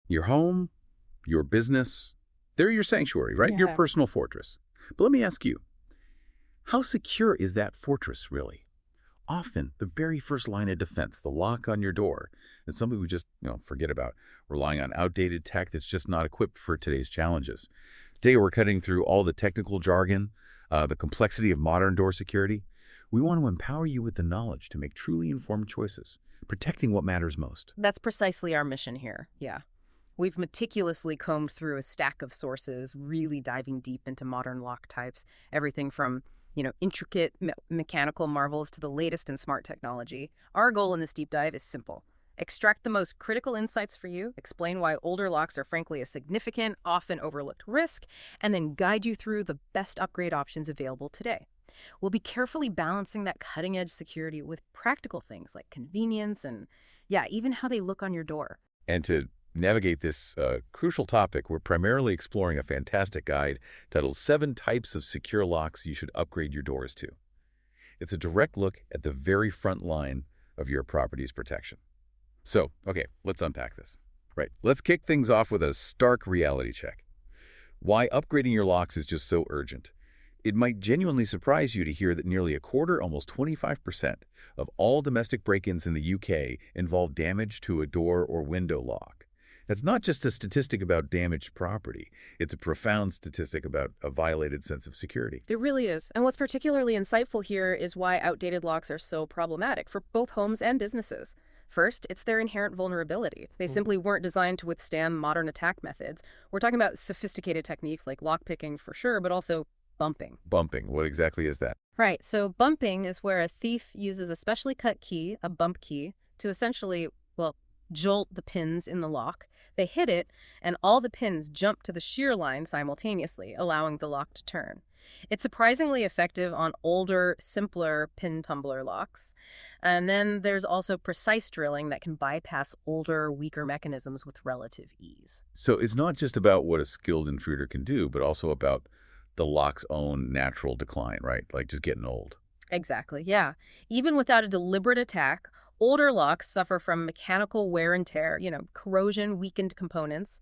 Your home, your business, they're your sanctuary, right? Your Yeah. personal fortress. But let me ask you, how secure is that fortress really? Often, the very first line of defense, the lock on your door, is something we just forget about, relying on outdated tech that's just not equipped for today's challenges. Today, we're cutting through all the technical jargon, the complexity of modern door security. We want to empower you with the knowledge to make truly informed choices, protecting what matters most. That's precisely our mission here. Yeah. We've meticulously combed through a stack of sources, really diving deep into modern lock types, everything from, intricate mechanical marvels to the latest in smart technology. Our goal in this deep dive is simple. Extract the most critical insights for you, explain why older locks are frankly a significant, often overlooked risk, and then guide you through the best upgrade options available today. We'll be carefully balancing that cutting-edge security with practical things like convenience and, yeah, even how they look on your door. And to navigate this crucial topic, we're primarily exploring a fantastic guide titled 7 Types of Secure Locks You Should Upgrade Your Doors To. It's a direct look at the very front line of your property's protection. So, okay, let's unpack this. Right, let's kick things off with a stark reality check. Why upgrading your locks is just so urgent. It might genuinely surprise you to hear that nearly a quarter, almost 25%, of all domestic break-ins in the UK involve damage to a door or window lock. That's not just a statistic about damaged property. It's a profound statistic about a violated sense of security. It really is. And what's particularly insightful here is why outdated locks are so problematic for both homes and businesses. First, it's their inherent vulnerability. They simply weren't designed to withstand modern attack methods. We're talking about sophisticated techniques like lockpicking for sure, but also bumping. Bumping, what exactly is that? Right, so bumping is where a thief uses a specially cut key, a bump key, to essentially, jolt the pins in the lock. They hit it, and all the pins jump to the shear line simultaneously, allowing the lock to turn. It's surprisingly effective on older, simpler pin tumbler locks. And then there's also precise drilling that can bypass older, weaker mechanisms with relative ease. So it's not just about what a skilled intruder can do, but also about the lock's own natural decline, right? Like just getting old. Exactly, yeah. Even without a deliberate attack, older locks suffer from mechanical wear and tear, corrosion, weakened components.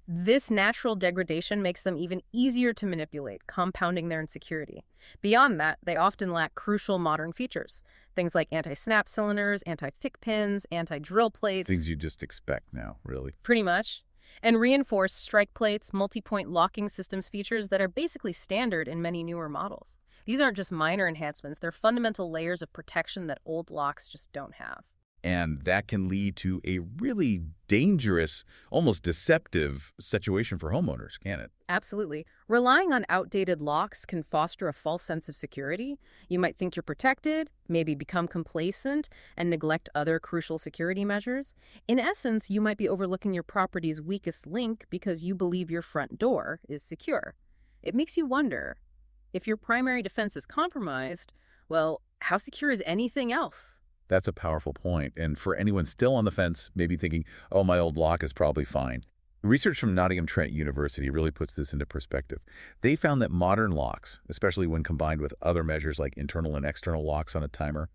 This natural degradation makes them even easier to manipulate, compounding their insecurity. Beyond that, they often lack crucial modern features. Things like anti-snap cylinders, anti-pick pins, anti-drill plates. Things you just expect now, really. Pretty much. And reinforced strike plates, multi-point locking systems features that are basically standard in many newer models. These aren't just minor enhancements, they're fundamental layers of protection that old locks just don't have. And that can lead to a really dangerous, almost deceptive situation for homeowners, can't it? Absolutely. Relying on outdated locks can foster a false sense of security. You might think you're protected, maybe become complacent, and neglect other crucial security measures. In essence, you might be overlooking your property's weakest link because you believe your front door is secure. It makes you wonder, if your primary defense is compromised, well, how secure is anything else? That's a powerful point. And for anyone still on the fence, maybe thinking, oh, my old lock is probably fine. Research from Nottingham Trent University really puts this into perspective. They found that modern locks, especially when combined with other measures like internal and external locks on a timer,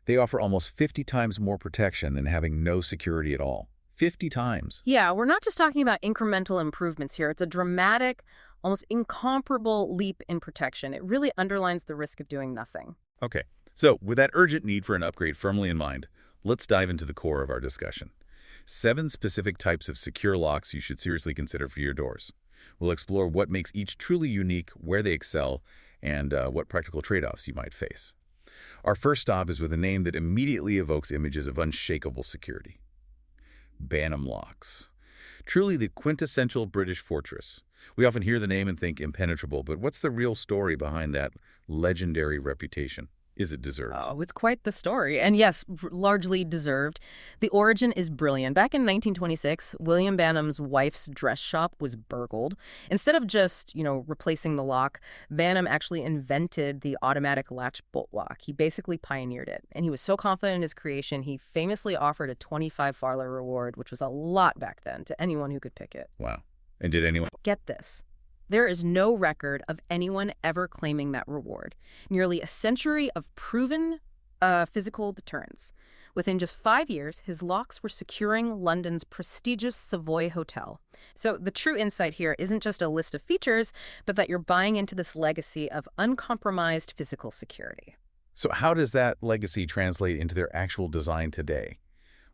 they offer almost 50 times more protection than having no security at all. 50 times. Yeah, we're not just talking about incremental improvements here. It's a dramatic, almost incomparable leap in protection. It really underlines the risk of doing nothing. Okay, so with that urgent need for an upgrade firmly in mind, let's dive into the core of our discussion. 7 specific types of secure locks you should seriously consider for your doors. We'll explore what makes each truly unique, where they excel, and what practical trade-offs you might face. Our first stop is with a name that immediately evokes images of unshakable security. Bantam locks. Truly the quintessential British fortress. We often hear the name and think impenetrable, but what's the real story behind that legendary reputation? Is it deserved? Oh, it's quite the story. And yes, largely deserved. The origin is brilliant. Back in 1926, William Bantam's wife's dress shop was burgled. Instead of just, replacing the lock, Bantam actually invented the automatic latch bolt lock. He basically pioneered it. And he was so confident in his creation, he famously offered a 25 Farler reward, which was a lot back then, to anyone who could pick it. Wow. And did anyone? Get this. There is no record of anyone ever claiming that reward. Nearly a century of proven physical deterrence. Within just 5 years, his locks were securing London's prestigious Savoy Hotel. So the true insight here isn't just a list of features, but that you're buying into this legacy of uncompromised physical security. So how does that legacy translate into their actual design today?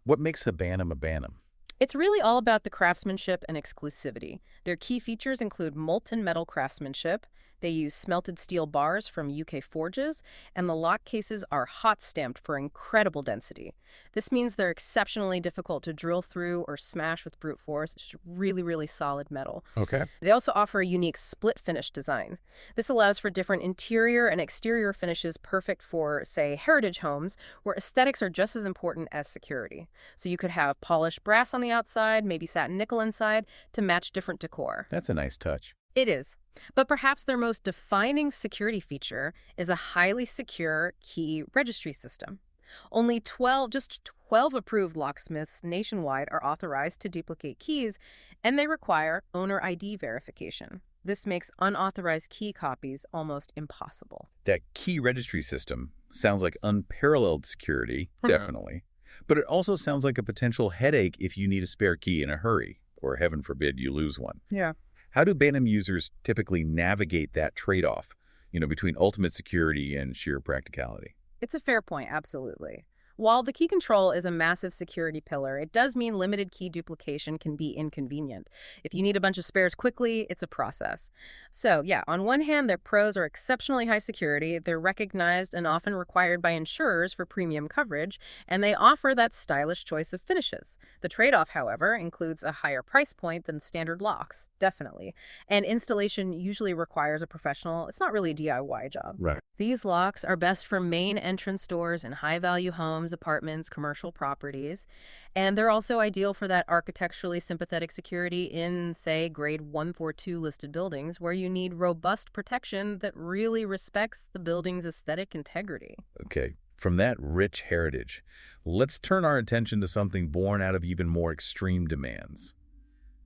What makes a Bantam a Bantam? It's really all about the craftsmanship and exclusivity. Their key features include molten metal craftsmanship. They use smelted steel bars from UK forges, and the lock cases are hot stamped for incredible density. This means they're exceptionally difficult to drill through or smash with brute force. It's just really, really solid metal. Okay. They also offer a unique split finish design. This allows for different interior and exterior finishes perfect for, say, heritage homes, where aesthetics are just as important as security. So you could have polished brass on the outside, maybe satin nickel inside, to match different decor. That's a nice touch. It is. But perhaps their most defining security feature is a highly secure key registry system. Just 12 approved locksmiths nationwide are authorized to duplicate keys, and they require owner ID verification. This makes unauthorized key copies almost impossible. That key registry system sounds like unparalleled security, definitely. But it also sounds like a potential headache if you need a spare key in a hurry, or heaven forbid you lose one. Yeah. How do Bantam users typically navigate that trade-off, between ultimate security and sheer practicality? It's a fair point, absolutely. While the key control is a massive security pillar, it does mean limited key duplication can be inconvenient. If you need a bunch of spares quickly, it's a process. So, yeah, on one hand, their pros are exceptionally high security, they're recognized and often required by insurers for premium coverage, and they offer that stylish choice of finishes. The trade-off, however, includes a higher price point than standard locks, definitely. And installation usually requires a professional. It's not really a DIY job. Right. These locks are best for main entrance doors in high-value homes, apartments, commercial properties, and they're also ideal for that architecturally sympathetic security in, say, grade 142 listed buildings where you need robust protection that really respects the building's aesthetic integrity. Okay, from that rich heritage, let's turn our attention to something born out of even more extreme demands.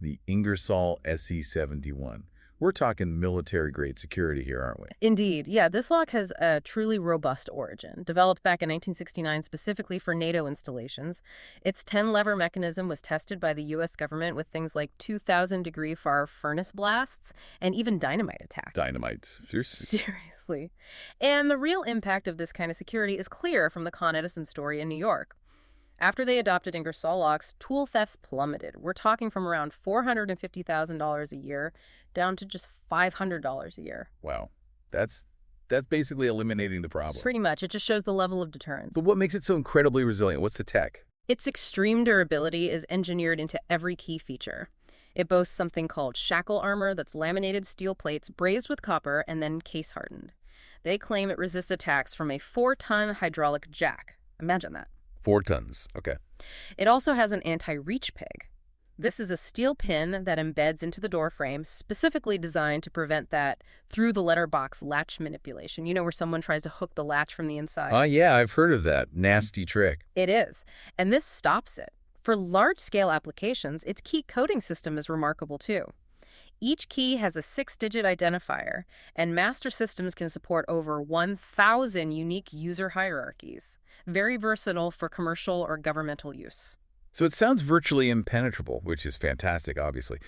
The Ingersoll SE-71. We're talking military-grade security here, aren't we? Indeed. Yeah, this lock has a truly robust origin. Developed back in 1969 specifically for NATO installations, its 10-lever mechanism was tested by the U.S. government with things like 2,000-degree far furnace blasts and even dynamite attacks. Dynamite. Seriously. And the real impact of this kind of security is clear from the Con Edison story in New York. After they adopted Ingersoll locks, tool thefts plummeted. We're talking from around $450,000 a year down to just $500 a year. Wow. That's basically eliminating the problem. Pretty much. It just shows the level of deterrence. But what makes it so incredibly resilient? What's the tech? Its extreme durability is engineered into every key feature. It boasts something called shackle armor that's laminated steel plates brazed with copper and then case hardened. They claim it resists attacks from a 4-ton hydraulic jack. Imagine that. 4 tons. Okay. It also has an anti-reach peg. This is a steel pin that embeds into the door frame, specifically designed to prevent that through-the-letterbox latch manipulation. You know, where someone tries to hook the latch from the inside? Yeah, I've heard of that. Nasty trick. It is. And this stops it. For large-scale applications, its key coding system is remarkable, too. Each key has a 6-digit identifier, and master systems can support over 1,000 unique user hierarchies. Very versatile for commercial or governmental use. So it sounds virtually impenetrable, which is fantastic, obviously.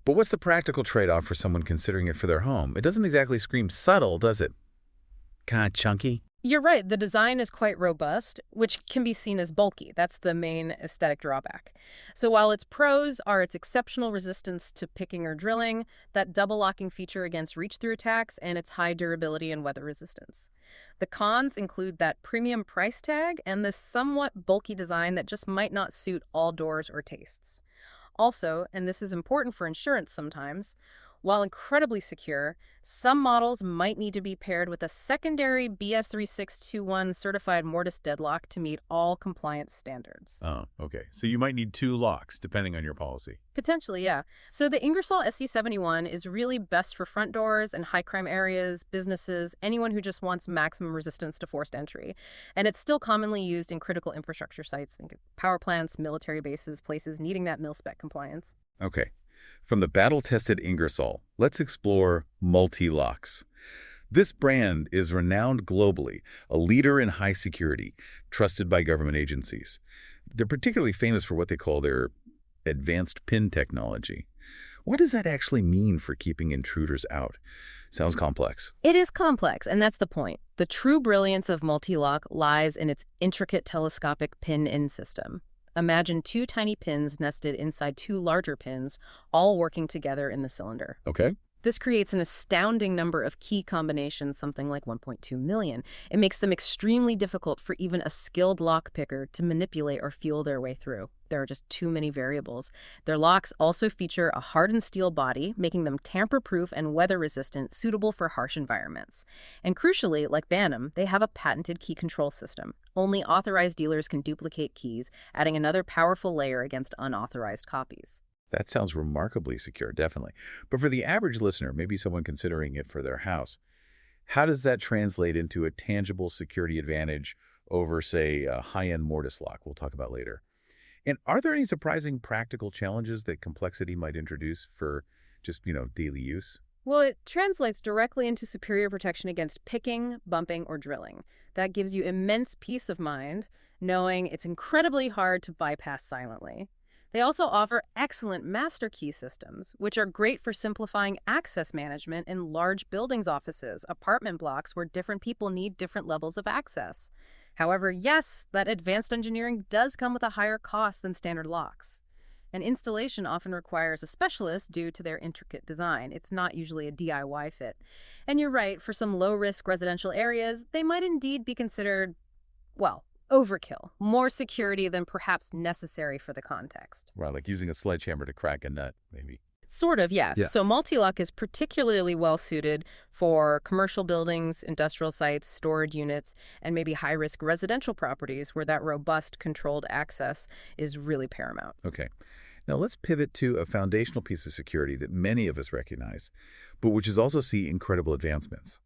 But what's the practical trade-off for someone considering it for their home? It doesn't exactly scream subtle, does it? Kind of chunky? You're right. The design is quite robust, which can be seen as bulky. That's the main aesthetic drawback. So while its pros are its exceptional resistance to picking or drilling, that double locking feature against reach-through attacks, and its high durability and weather resistance. The cons include that premium price tag and the somewhat bulky design that just might not suit all doors or tastes. Also, and this is important for insurance sometimes, while incredibly secure, some models might need to be paired with a secondary BS3621 certified mortise deadlock to meet all compliance standards. Oh, okay. So you might need 2 locks, depending on your policy. Potentially, yeah. So the Ingersoll SC71 is really best for front doors and high crime areas, businesses, anyone who just wants maximum resistance to forced entry. And it's still commonly used in critical infrastructure sites, think of power plants, military bases, places needing that mil-spec compliance. Okay. From the battle-tested Ingersoll, let's explore multi-locks. This brand is renowned globally, a leader in high security, trusted by government agencies. They're particularly famous for what they call their advanced PIN technology. What does that actually mean for keeping intruders out? Sounds complex. It is complex, and that's the point. The true brilliance of multi-lock lies in its intricate telescopic pin-in system. Imagine two tiny pins nested inside two larger pins, all working together in the cylinder. Okay. This creates an astounding number of key combinations, something like 1.2 million. It makes them extremely difficult for even a skilled lockpicker to manipulate or feel their way through. There are just too many variables. Their locks also feature a hardened steel body, making them tamper-proof and weather-resistant, suitable for harsh environments. And crucially, like Bantam, they have a patented key control system. Only authorized dealers can duplicate keys, adding another powerful layer against unauthorized copies. That sounds remarkably secure, definitely. But for the average listener, maybe someone considering it for their house, how does that translate into a tangible security advantage over, say, a high-end mortise lock we'll talk about later? And are there any surprising practical challenges that complexity might introduce for just, daily use? Well, it translates directly into superior protection against picking, bumping, or drilling. That gives you immense peace of mind, knowing it's incredibly hard to bypass silently. They also offer excellent master key systems, which are great for simplifying access management in large buildings, offices, apartment blocks where different people need different levels of access. However, yes, that advanced engineering does come with a higher cost than standard locks. And installation often requires a specialist due to their intricate design. It's not usually a DIY fit. And you're right, for some low-risk residential areas, they might indeed be considered, well, overkill, more security than perhaps necessary for the context. Right, like using a sledgehammer to crack a nut, maybe. Sort of, yeah. Yeah. So multi-lock is particularly well suited for commercial buildings, industrial sites, storage units, and maybe high-risk residential properties where that robust, controlled access is really paramount. Okay. Now let's pivot to a foundational piece of security that many of us recognize, but which is also see incredible advancements.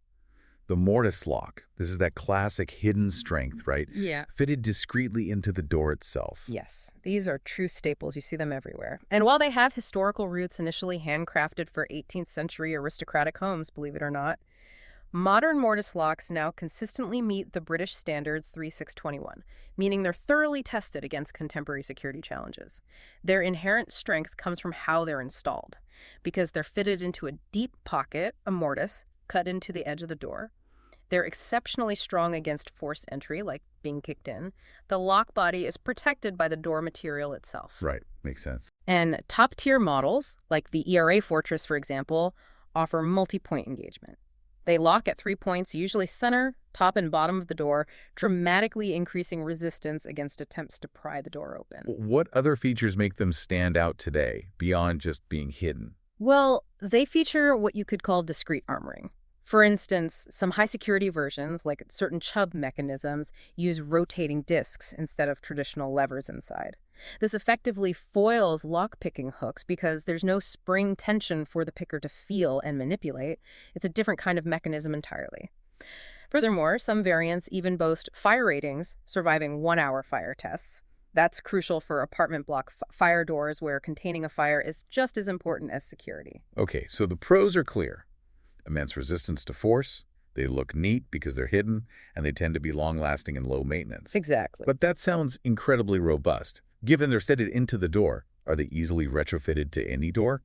The mortise lock. This is that classic hidden strength, right? Yeah. Fitted discreetly into the door itself. Yes, these are true staples. You see them everywhere. And while they have historical roots initially handcrafted for 18th century aristocratic homes, believe it or not, modern mortise locks now consistently meet the British standard 3621, meaning they're thoroughly tested against contemporary security challenges. Their inherent strength comes from how they're installed, because they're fitted into a deep pocket, a mortise, cut into the edge of the door. They're exceptionally strong against forced entry, like being kicked in. The lock body is protected by the door material itself. Right, makes sense. And top-tier models, like the ERA Fortress, for example, offer multi-point engagement. They lock at 3 points, usually center, top, and bottom of the door, dramatically increasing resistance against attempts to pry the door open. What other features make them stand out today, beyond just being hidden? Well, they feature what you could call discrete armoring. For instance, some high-security versions, like certain Chubb mechanisms, use rotating discs instead of traditional levers inside. This effectively foils lock-picking hooks because there's no spring tension for the picker to feel and manipulate. It's a different kind of mechanism entirely. Furthermore, some variants even boast fire ratings, surviving 1-hour fire tests. That's crucial for apartment block fire doors where containing a fire is just as important as security. Okay, so the pros are clear. Immense resistance to force, they look neat because they're hidden, and they tend to be long-lasting and low maintenance. Exactly. But that sounds incredibly robust. Given they're fitted into the door, are they easily retrofitted to any door?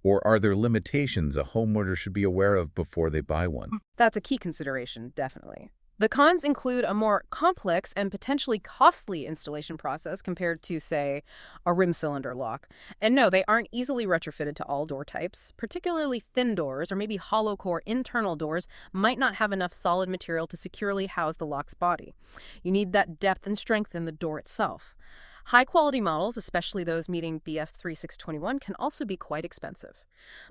Or are there limitations a homeowner should be aware of before they buy one? That's a key consideration, definitely. The cons include a more complex and potentially costly installation process compared to, say, a rim cylinder lock. And no, they aren't easily retrofitted to all door types. Particularly thin doors or maybe hollow core internal doors might not have enough solid material to securely house the lock's body. You need that depth and strength in the door itself. High-quality models, especially those meeting BS 3621, can also be quite expensive.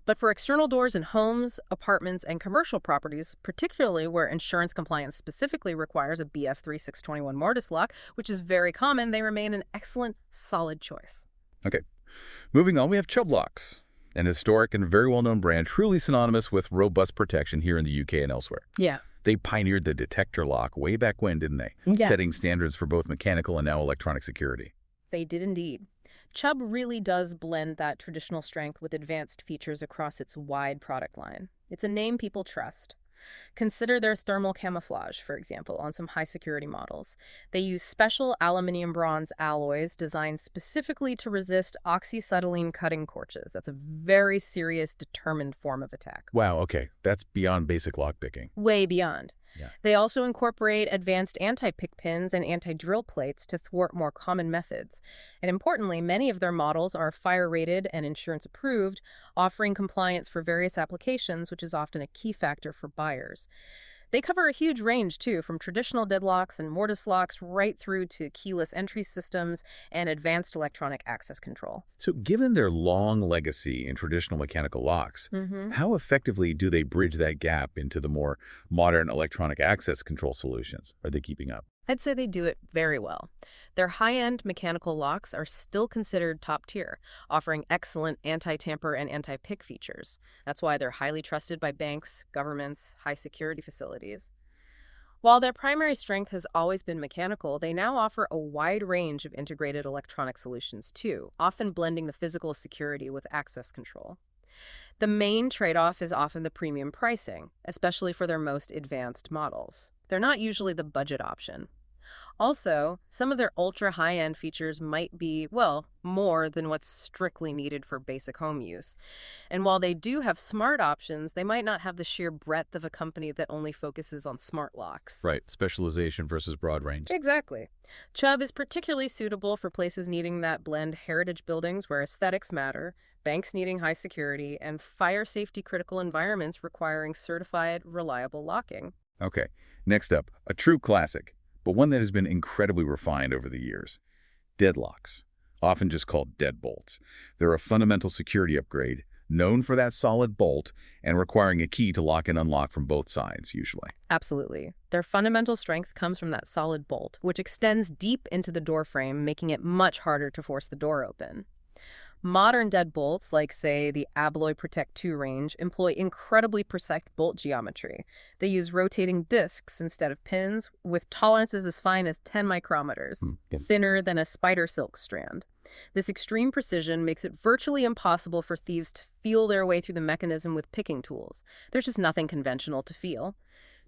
But for external doors in homes, apartments, and commercial properties, particularly where insurance compliance specifically requires a BS 3621 mortise lock, which is very common, they remain an excellent, solid choice. Okay. Moving on, we have Chubb locks, an historic and very well-known brand, truly synonymous with robust protection here in the UK and elsewhere. Yeah. They pioneered the detector lock way back when, didn't they? Yeah. Setting standards for both mechanical and now electronic security. They did indeed. Chubb really does blend that traditional strength with advanced features across its wide product line. It's a name people trust. Consider their thermal camouflage, for example, on some high-security models. They use special aluminum bronze alloys designed specifically to resist oxyacetylene cutting torches. That's a very serious, determined form of attack. Wow, okay. That's beyond basic lockpicking. Way beyond. Yeah. They also incorporate advanced anti-pick pins and anti-drill plates to thwart more common methods. And importantly, many of their models are fire-rated and insurance-approved, offering compliance for various applications, which is often a key factor for buyers. They cover a huge range, too, from traditional deadlocks and mortise locks right through to keyless entry systems and advanced electronic access control. So given their long legacy in traditional mechanical locks, how effectively do they bridge that gap into the more modern electronic access control solutions? Are they keeping up? I'd say they do it very well. Their high-end mechanical locks are still considered top tier, offering excellent anti-tamper and anti-pick features. That's why they're highly trusted by banks, governments, high-security facilities. While their primary strength has always been mechanical, they now offer a wide range of integrated electronic solutions too, often blending the physical security with access control. The main trade-off is often the premium pricing, especially for their most advanced models. They're not usually the budget option. Also, some of their ultra-high-end features might be, well, more than what's strictly needed for basic home use. And while they do have smart options, they might not have the sheer breadth of a company that only focuses on smart locks. Right, specialization versus broad range. Exactly. Chubb is particularly suitable for places needing that blend heritage buildings where aesthetics matter, banks needing high security, and fire safety critical environments requiring certified, reliable locking. Okay, next up, a true classic, but one that has been incredibly refined over the years. Deadlocks, often just called deadbolts. They're a fundamental security upgrade, known for that solid bolt and requiring a key to lock and unlock from both sides, usually. Absolutely. Their fundamental strength comes from that solid bolt, which extends deep into the door frame, making it much harder to force the door open. Modern deadbolts, like, say, the Abloy Protect 2 range, employ incredibly precise bolt geometry. They use rotating discs instead of pins, with tolerances as fine as 10 micrometers, thinner than a spider silk strand. This extreme precision makes it virtually impossible for thieves to feel their way through the mechanism with picking tools. There's just nothing conventional to feel.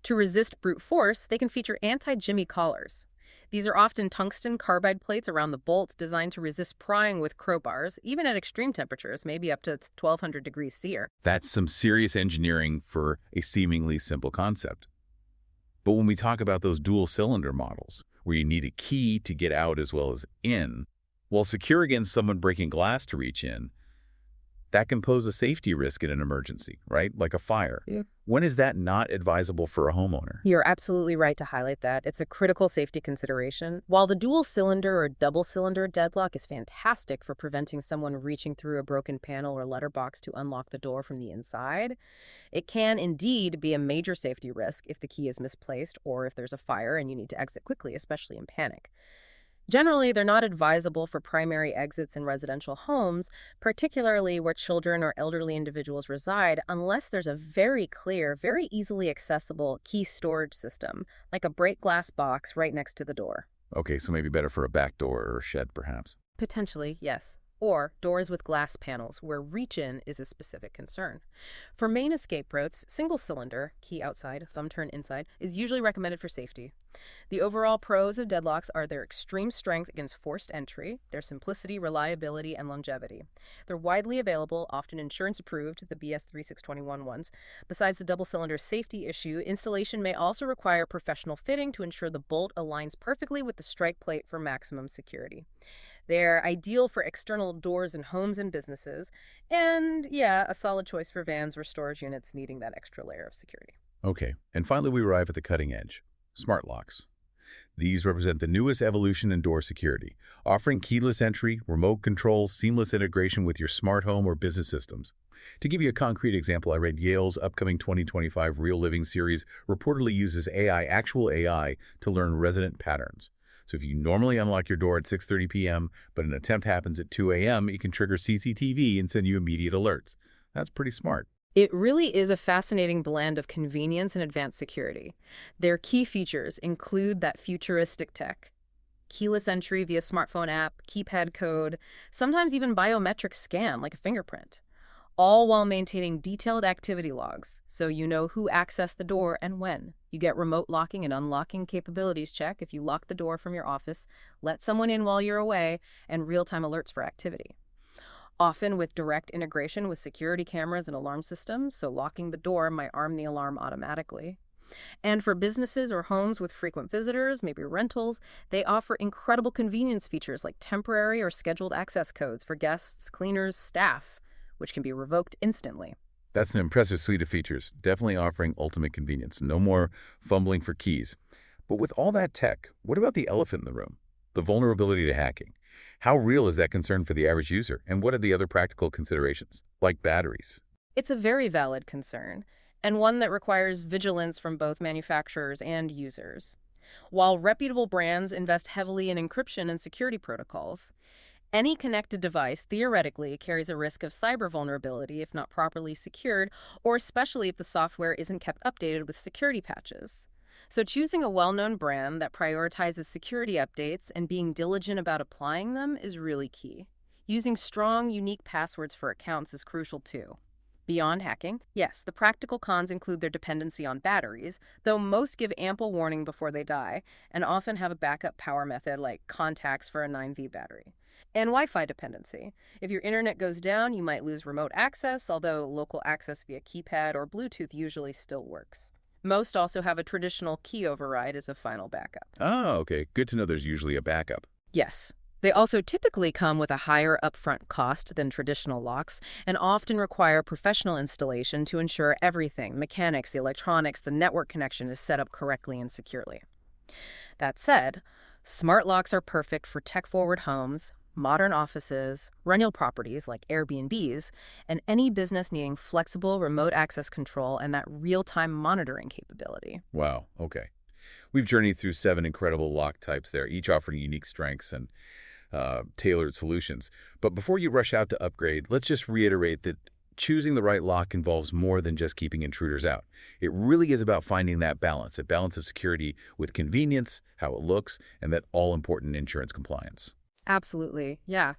To resist brute force, they can feature anti-jimmy collars. These are often tungsten carbide plates around the bolts designed to resist prying with crowbars, even at extreme temperatures, maybe up to 1200 degrees C. That's some serious engineering for a seemingly simple concept. But when we talk about those dual-cylinder models, where you need a key to get out as well as in, while secure against someone breaking glass to reach in, that can pose a safety risk in an emergency, right? Like a fire. Yeah. When is that not advisable for a homeowner? You're absolutely right to highlight that. It's a critical safety consideration. While the dual-cylinder or double-cylinder deadlock is fantastic for preventing someone reaching through a broken panel or letterbox to unlock the door from the inside, it can indeed be a major safety risk if the key is misplaced or if there's a fire and you need to exit quickly, especially in panic. Generally, they're not advisable for primary exits in residential homes, particularly where children or elderly individuals reside, unless there's a very clear, very easily accessible key storage system, like a break glass box right next to the door. Okay, so maybe better for a back door or a shed, perhaps. Potentially, yes. Or doors with glass panels, where reach-in is a specific concern. For main escape routes, single-cylinder, key outside, thumb turn inside, is usually recommended for safety. The overall pros of deadlocks are their extreme strength against forced entry, their simplicity, reliability, and longevity. They're widely available, often insurance-approved, the BS 3621 ones. Besides the double-cylinder safety issue, installation may also require professional fitting to ensure the bolt aligns perfectly with the strike plate for maximum security. They're ideal for external doors in homes and businesses, and, yeah, a solid choice for vans or storage units needing that extra layer of security. Okay, and finally we arrive at the cutting edge, smart locks. These represent the newest evolution in door security, offering keyless entry, remote control, seamless integration with your smart home or business systems. To give you a concrete example, I read Yale's upcoming 2025 Real Living series reportedly uses actual AI, to learn resident patterns. So if you normally unlock your door at 6:30 p.m., but an attempt happens at 2 a.m., it can trigger CCTV and send you immediate alerts. That's pretty smart. It really is a fascinating blend of convenience and advanced security. Their key features include that futuristic tech, keyless entry via smartphone app, keypad code, sometimes even biometric scan like a fingerprint. all while maintaining detailed activity logs, so you know who accessed the door and when. You get remote locking and unlocking capabilities check if you lock the door from your office, let someone in while you're away, and real-time alerts for activity. Often with direct integration with security cameras and alarm systems, so locking the door might arm the alarm automatically. And for businesses or homes with frequent visitors, maybe rentals, they offer incredible convenience features like temporary or scheduled access codes for guests, cleaners, staff, which can be revoked instantly. That's an impressive suite of features, definitely offering ultimate convenience. No more fumbling for keys. But with all that tech, what about the elephant in the room? The vulnerability to hacking. How real is that concern for the average user? And what are the other practical considerations, like batteries? It's a very valid concern, and one that requires vigilance from both manufacturers and users. While reputable brands invest heavily in encryption and security protocols, any connected device theoretically carries a risk of cyber vulnerability if not properly secured, or especially if the software isn't kept updated with security patches. So choosing a well-known brand that prioritizes security updates and being diligent about applying them is really key. Using strong, unique passwords for accounts is crucial too. Beyond hacking, yes, the practical cons include their dependency on batteries, though most give ample warning before they die and often have a backup power method like contacts for a 9V battery. And Wi-Fi dependency. If your internet goes down, you might lose remote access, although local access via keypad or Bluetooth usually still works. Most also have a traditional key override as a final backup. Oh, okay. Good to know there's usually a backup. Yes. They also typically come with a higher upfront cost than traditional locks and often require professional installation to ensure everything, the mechanics, the electronics, the network connection is set up correctly and securely. That said, smart locks are perfect for tech-forward homes, modern offices, rental properties like Airbnbs, and any business needing flexible remote access control and that real-time monitoring capability. Wow, okay. We've journeyed through 7 incredible lock types there, each offering unique strengths and tailored solutions. But before you rush out to upgrade, let's just reiterate that choosing the right lock involves more than just keeping intruders out. It really is about finding that balance, a balance of security with convenience, how it looks, and that all-important insurance compliance. Absolutely, yeah.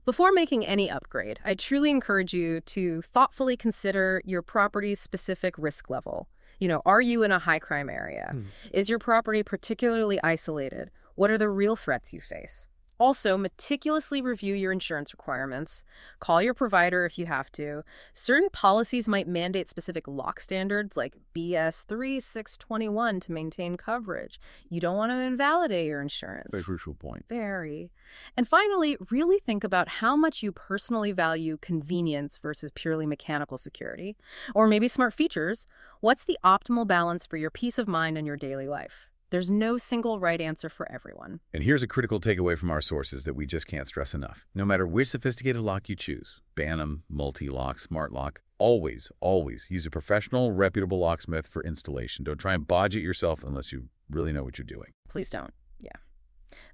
Before making any upgrade, I truly encourage you to thoughtfully consider your property's specific risk level. Are you in a high-crime area? Is your property particularly isolated? What are the real threats you face? Also, meticulously review your insurance requirements. Call your provider if you have to. Certain policies might mandate specific lock standards like BS 3621 to maintain coverage. You don't want to invalidate your insurance. Very crucial point. Very. And finally, really think about how much you personally value convenience versus purely mechanical security. Or maybe smart features. What's the optimal balance for your peace of mind and your daily life? There's no single right answer for everyone. And here's a critical takeaway from our sources that we just can't stress enough. No matter which sophisticated lock you choose, Bantam, multi-lock, smart lock, always, always use a professional, reputable locksmith for installation. Don't try and bodge it yourself unless you really know what you're doing. Please don't. Yeah.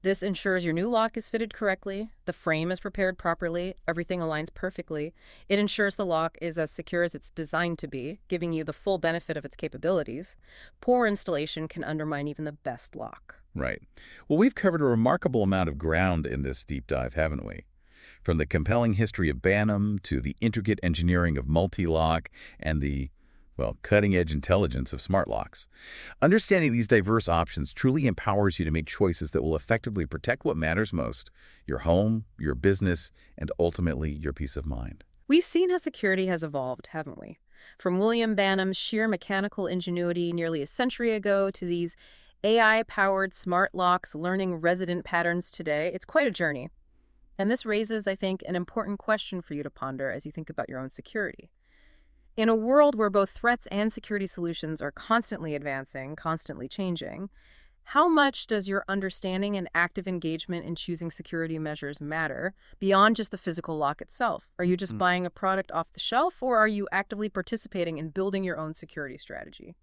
This ensures your new lock is fitted correctly, the frame is prepared properly, everything aligns perfectly. It ensures the lock is as secure as it's designed to be, giving you the full benefit of its capabilities. Poor installation can undermine even the best lock. Right. Well, we've covered a remarkable amount of ground in this deep dive, haven't we? From the compelling history of Bantam to the intricate engineering of multi-lock and the cutting-edge intelligence of smart locks. Understanding these diverse options truly empowers you to make choices that will effectively protect what matters most, your home, your business, and ultimately your peace of mind. We've seen how security has evolved, haven't we? From William Bantam's sheer mechanical ingenuity nearly a century ago to these AI-powered smart locks learning resident patterns today, it's quite a journey. And this raises, I think, an important question for you to ponder as you think about your own security. In a world where both threats and security solutions are constantly advancing, constantly changing, how much does your understanding and active engagement in choosing security measures matter beyond just the physical lock itself? Are you just buying a product off the shelf, or are you actively participating in building your own security strategy?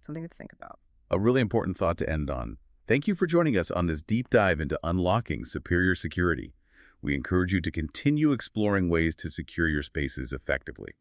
Something to think about. A really important thought to end on. Thank you for joining us on this deep dive into unlocking superior security. We encourage you to continue exploring ways to secure your spaces effectively.